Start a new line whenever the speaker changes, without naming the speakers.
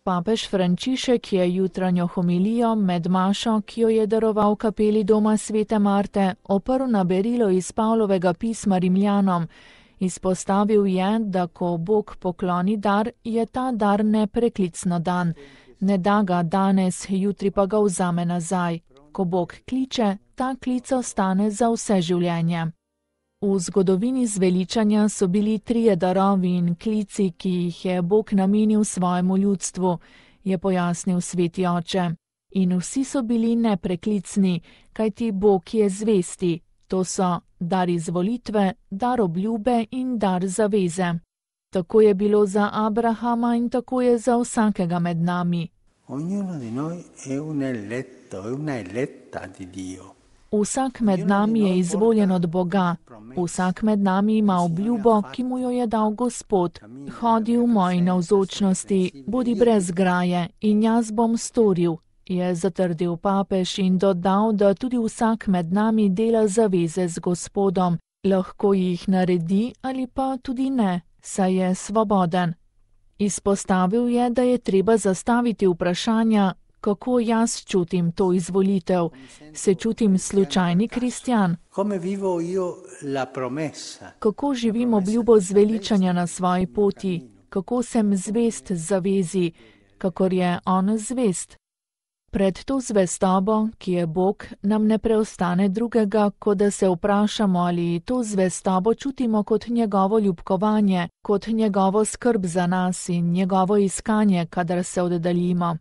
Papež Frančišek je jutranjo homilijo med mašo, ki jo je daroval kapeli doma svete Marte, oprl na berilo iz Pavlovega pisma Rimljanom. Izpostavil je, da ko Bog pokloni dar, je ta dar nepreklicno dan. Ne da ga danes, jutri pa ga vzame nazaj. Ko Bog kliče, ta klic ostane za vse življenje. V zgodovini zveličanja so bili 3 darovi in klici, ki jih je Bog namenil svojemu ljudstvu, je pojasnil sveti oče. In vsi so bili nepreklicni, kajti Bog je zvesti. To so dar izvolitve, dar obljube in dar zaveze. Tako je bilo za Abrahama in tako je za vsakega med nami. Vsak med nami je izvoljen od Boga. Vsak med nami ima obljubo, ki mu jo je dal Gospod. Hodi v moji navzočnosti, bodi brez graje in jaz bom storil, je zatrdil papež in dodal, da tudi vsak med nami dela zaveze z Gospodom. Lahko jih naredi ali pa tudi ne, saj je svoboden. Izpostavil je, da je treba zastaviti vprašanja, kako jaz čutim to izvolitev. Se čutim slučajni kristjan? Kako živim obljubo zveličanja na svoji poti? Kako sem zvest zavezi, kakor je on zvest? Pred to zvestobo, ki je Bog, nam ne preostane drugega, kot da se vprašamo, ali to zvestobo čutimo kot njegovo ljubkovanje, kot njegovo skrb za nas in njegovo iskanje, kadar se oddaljimo.